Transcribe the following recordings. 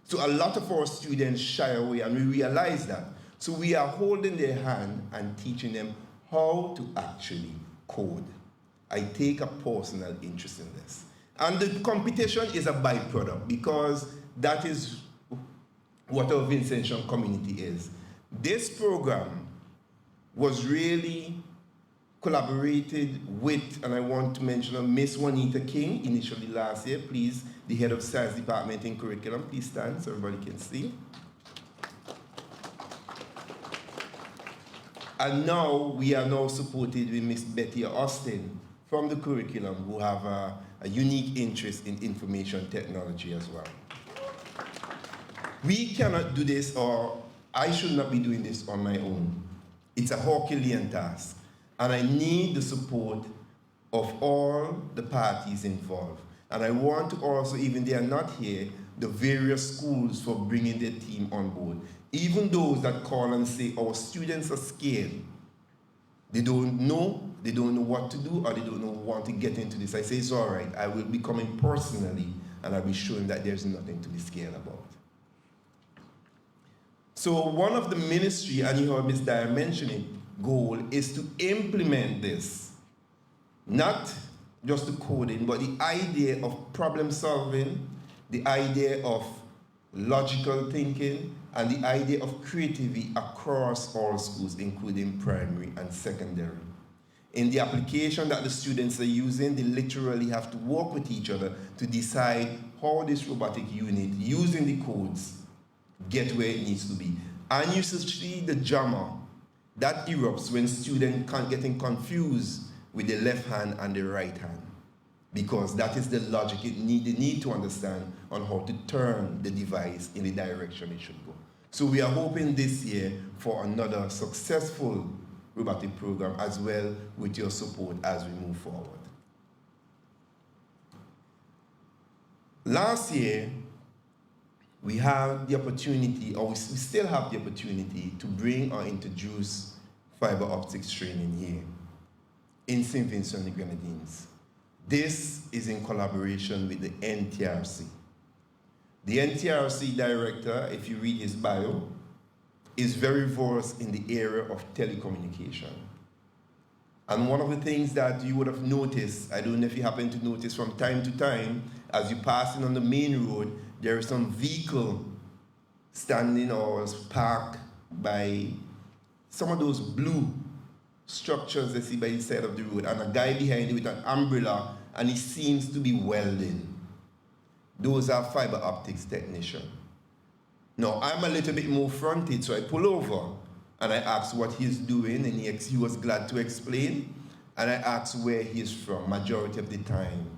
So a lot of our students shy away, and we realize that. So we are holding their hand and teaching them how to actually code. I take a personal interest in this. And the competition is a byproduct, because that is what our Vincentian community is. This program was really collaborated with, and I want to mention Miss Juanita King initially last year. Please, the head of science department in curriculum, please stand so everybody can see. And now we are now supported with Miss Betty Austin from the curriculum, who have a unique interest in information technology as well. We cannot do this, or I should not be doing this on my own. It's a Herculean task, and I need the support of all the parties involved. And I want to also, even they are not here, the various schools for bringing their team on board. Even those that call and say our students are scared, they don't know what to do, or they don't want to get into this. I say it's all right. I will be coming personally, and I'll be showing that there's nothing to be scared about. So one of the ministry, and you heard Ms. Dyer mention it, goal is to implement this. Not just the coding, but the idea of problem solving, the idea of logical thinking, and the idea of creativity across all schools, including primary and secondary. In the application that the students are using, they literally have to work with each other to decide how this robotic unit, using the codes, get where it needs to be. And you see the drama that erupts when students getting confused with the left hand and the right hand, because that is the logic they need to understand on how to turn the device in the direction it should go. So we are hoping this year for another successful robotic program, as well with your support as we move forward. Last year, we had the opportunity, or we still have the opportunity, to bring or introduce fiber optics training here in St. Vincent and the Grenadines. This is in collaboration with the NTRC. The NTRC director, if you read his bio, is very versed in the area of telecommunication. And one of the things that you would have noticed, I don't know if you happen to notice from time to time, as you pass in on the main road, there is some vehicle standing or parked by some of those blue structures they see by the side of the road, and a guy behind it with an umbrella, and he seems to be welding. Those are fiber optics technicians. Now, I'm a little bit more fronted, so I pull over, and I ask what he's doing, and he was glad to explain, and I asked where he's from. Majority of the time,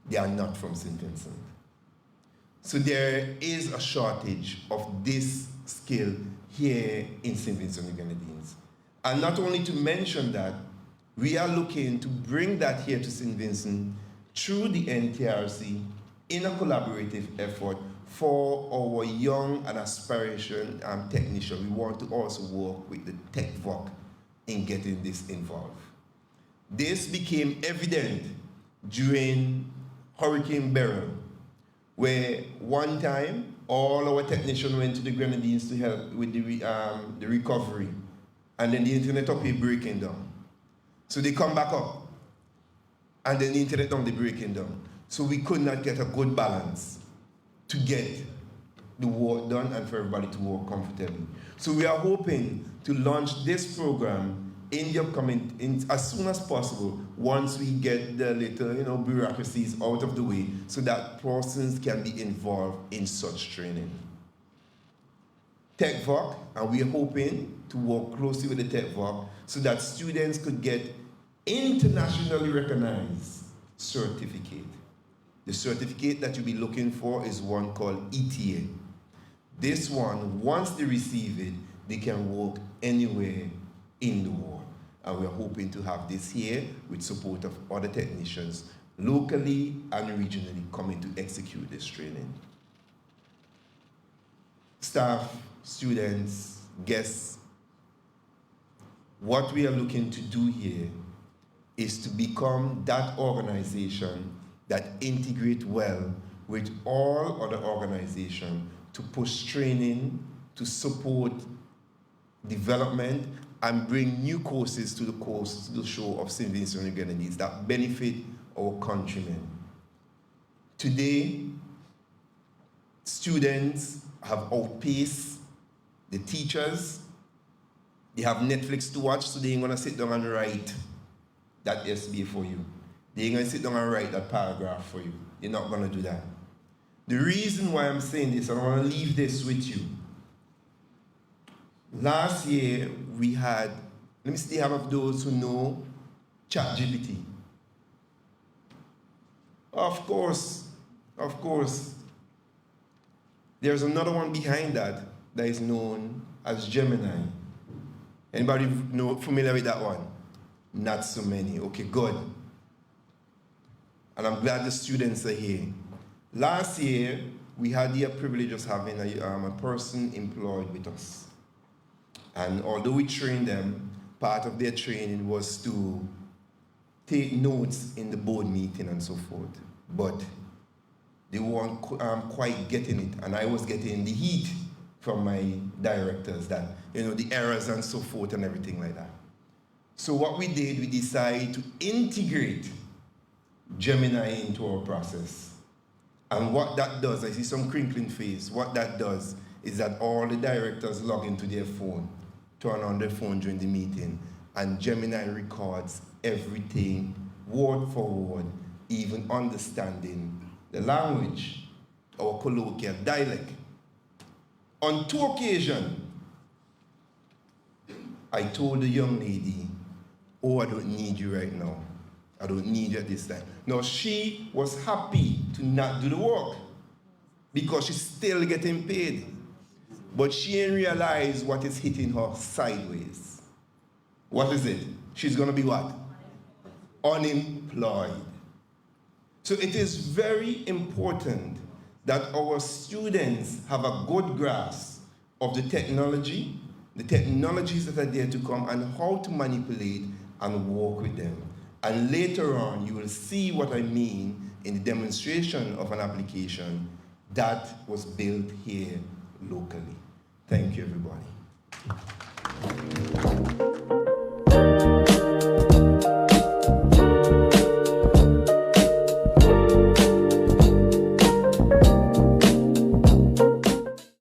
they are not from St. Vincent. So there is a shortage of this skill here in St. Vincent and the Grenadines. And not only to mention that, we are looking to bring that here to St. Vincent through the NTRC in a collaborative effort for our young and aspiration technicians. We want to also work with the TechVoc in getting this involved. This became evident during Hurricane Beryl, where one time all our technicians went to the Grenadines to help with the recovery, and then the internet up here breaking down. So they come back up, and then the internet down, they breaking down. So we could not get a good balance to get the work done and for everybody to work comfortably. So we are hoping to launch this program in the upcoming, as soon as possible, once we get the little, bureaucracies out of the way, so that persons can be involved in such training. TechVoc, and we are hoping to work closely with the TechVoc so that students could get internationally recognized certificate. The certificate that you'll be looking for is one called ETA. This one, once they receive it, they can work anywhere in the world. And we're hoping to have this here with support of other technicians locally and regionally coming to execute this training. Staff, students, guests, what we are looking to do here is to become that organization that integrate well with all other organizations to push training, to support development, and bring new courses to the show of St. Vincent and the Grenadines that benefit our countrymen. Today, students have outpaced the teachers. They have Netflix to watch, so they ain't gonna sit down and write that SBA for you. They ain't gonna sit down and write that paragraph for you. They're not gonna do that. The reason why I'm saying this, and I wanna leave this with you. Last year, we had, let me see how of those who know ChatGPT. Of course. There's another one behind that is known as Gemini. Anybody familiar with that one? Not so many. Okay, good. And I'm glad the students are here. Last year, we had the privilege of having a person employed with us. And although we trained them, part of their training was to take notes in the board meeting and so forth. But they weren't quite getting it, and I was getting the heat from my directors that, the errors and so forth and everything like that. So what we did, we decided to integrate Gemini into our process. And what that does, I see some crinkling face, what that does is that all the directors log into their phone, turn on their phone during the meeting, and Gemini records everything, word for word, even understanding the language, our colloquial dialect. On 2 occasions, I told the young lady, oh, I don't need you right now. I don't need you at this time. Now, she was happy to not do the work because she's still getting paid. But she didn't realize what is hitting her sideways. What is it? She's going to be what? Unemployed. So it is very important that our students have a good grasp of the technologies that are there to come, and how to manipulate and work with them. And later on, you will see what I mean in the demonstration of an application that was built here locally. Thank you, everybody.